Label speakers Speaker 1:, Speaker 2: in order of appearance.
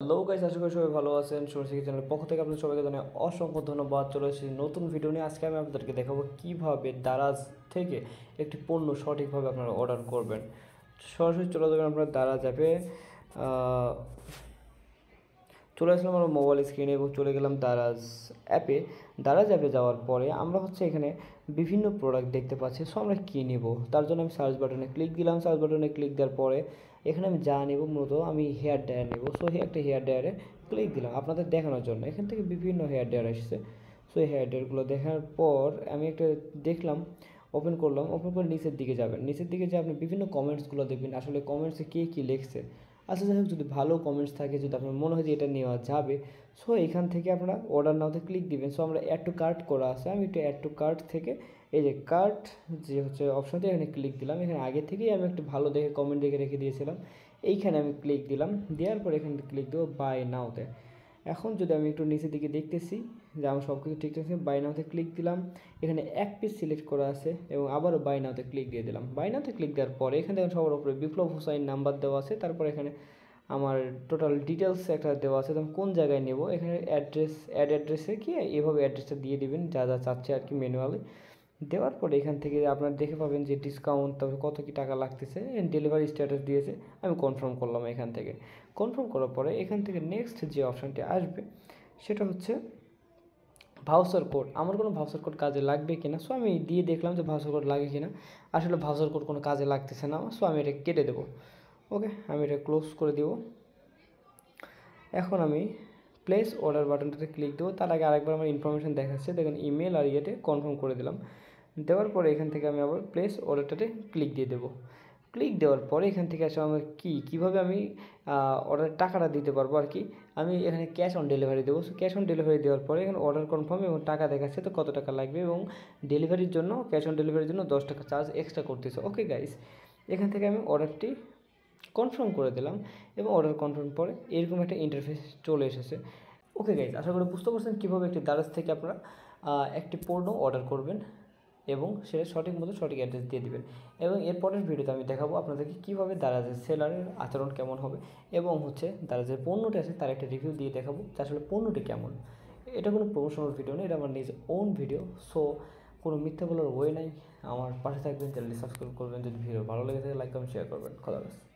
Speaker 1: Hello guys, আশা করি সবাই ভালো আছেন। সরষে চ্যানেলের পক্ষ থেকে আপনাদের সবাইকে জানাই অসংখ্য ধন্যবাদ। চলে এসেছি নতুন ভিডিও নিয়ে। আজকে আমি আপনাদেরকে দেখাবো কীভাবে দারাজ থেকে একটি পণ্য সঠিকভাবে আপনারা অর্ডার করবেন। সরাসরি চলে যাবেন আপনার দারাজ অ্যাপে। চলে আসলাম আমার মোবাইল স্ক্রিনে এবং চলে গেলাম দারাজ অ্যাপে। দারাজ অ্যাপে যাওয়ার পরে আমরা এখানে বিভিন্ন প্রোডাক্ট দেখতে পাচ্ছি। সো আমরা কী নেব, তার জন্য আমি সার্চ বাটনে ক্লিক দিলাম। সার্চ বাটনে ক্লিক দেওয়ার পরে এখানে আমি যা নেব, মূলত আমি হেয়ার ড্রায়ার নেব। সো একটা হেয়ার ড্রায়ারে ক্লিক দিলাম আপনাদের দেখানোর জন্য। এখান থেকে বিভিন্ন হেয়ার ড্রায়ার এসেছে। সো এই হেয়ার ড্রায়ারগুলো দেখার পর আমি একটা দেখলাম, ওপেন করলাম। ওপেন করে নিচের দিকে যাবেন। নিচের দিকে যে আপনি বিভিন্ন কমেন্টসগুলো দেখবেন, আসলে কমেন্টসে কে কী লিখছে। আচ্ছা, যাই হোক, যদি ভালো কমেন্টস থাকে, যদি আপনার মনে হয় যে এটা নেওয়া যাবে, সো এখান থেকে আপনারা অর্ডার নাওতে ক্লিক দিবেন। সো আমরা অ্যাড টু কার্ট করা আছে, আমি একটু অ্যাড টু কার্ট থেকে এই যে কার্ট যে অপশনটি, এখানে ক্লিক দিলাম। এখানে আগে থেকেই আমি একটু ভালো দেখে কমেন্ট দেখে রেখে দিয়েছিলাম। এইখানে আমি ক্লিক দিলাম। দেওয়ার পর এখানে ক্লিক দেবো বাই নাওতে। এখন যদি আমি একটু নিচের দিকে দেখতেছি যে আমার সব কিছু ঠিক আছে, বাই নাওতে ক্লিক দিলাম। এখানে এক পিস সিলেক্ট করা আছে এবং আবারও বাই নাওতে ক্লিক দিয়ে দিলাম। বাই নাওতে ক্লিক দেওয়ার পরে এখানে দেখুন সবার উপরে বিপ্লব হুসাইন নাম্বার দেওয়া আছে। তারপর এখানে আমার টোটাল ডিটেলস একটা দেওয়া আছে, আমি কোন জায়গায় নেব। এখানে অ্যাড্রেসে কি এভাবে অ্যাড্রেসটা দিয়ে দিবেন, যা যা চাচ্ছে আর কি ম্যানুয়ালি। দেওয়ার পরে এখান থেকে আপনারা দেখে পাবেন যে ডিসকাউন্ট, তবে কত কি টাকা লাগতেছে, ডেলিভারি স্ট্যাটাস দিয়েছে। আমি কনফার্ম করলাম। এখান থেকে কনফার্ম করার পরে এখান থেকে নেক্সট যে অপশানটি আসবে সেটা হচ্ছে ভাউচার কোড। আমার কোনো ভাউচার কোড কাজে লাগবে কিনা। সো আমি দিয়ে দেখলাম যে ভাউচার কোড লাগে কিনা। আসলে ভাউচার কোড কোনো কাজে লাগতেছে না। সো আমি এটা কেটে দেবো। ওকে, আমি এটা ক্লোজ করে দেবো। এখন আমি প্লেস অর্ডার বাটনটাতে ক্লিক দেবো। তার আগে আরেকবার আমার ইনফরমেশান দেখাচ্ছে, দেখুন ইমেল আর ইয়েতে কনফার্ম করে দিলাম। দেওয়ার পরে এখান থেকে আমি আবার প্লেস অর্ডারটাতে ক্লিক দিয়ে দেবো। ক্লিক দেওয়ার পরে এখান থেকে আসলে আমার কীভাবে আমি অর্ডারের টাকাটা দিতে পারবো আর কি। আমি এখানে ক্যাশ অন ডেলিভারি দেবো। সো ক্যাশ অন ডেলিভারি দেওয়ার পরে এখানে অর্ডার কনফার্ম এবং টাকা দেখাচ্ছে, তো কত টাকা লাগবে, এবং ডেলিভারির জন্য, ক্যাশ অন ডেলিভারির জন্য 10 টাকা চার্জ এক্সট্রা করতেছে। ওকে গাইস, এখান থেকে আমি অর্ডারটি কনফার্ম করে দিলাম এবং অর্ডার কনফার্ম পরে এরকম একটা ইন্টারফেস চলে এসেছে। ওকে গাইজ, আশা করি বুঝতে পারছেন কীভাবে একটি দারাজ থেকে আপনারা একটি পণ্য অর্ডার করবেন এবং সেটা সঠিক মতো সঠিক অ্যাড্রেস দিয়ে দেবেন। এবং এরপরের ভিডিওতে আমি দেখাবো আপনাদেরকে কীভাবে দারাজের সেলারের আচরণ কেমন হবে, এবং দারাজের পণ্যটি আছে তার একটা রিভিউ দিয়ে দেখাবো যে আসলে পণ্যটি কেমন। এটা কোনো প্রমোশনাল ভিডিও নেই, এটা আমার নিজ ওন ভিডিও। সো কোনো মিথ্যা বলার ওয়ে নাই। আমার পাশে থাকবেন, চ্যানেলটি সাবস্ক্রাইব করবেন। যদি ভিডিও ভালো লেগে থাকে লাইক কমেন্ট শেয়ার করবেন। খোদা হাফেজ।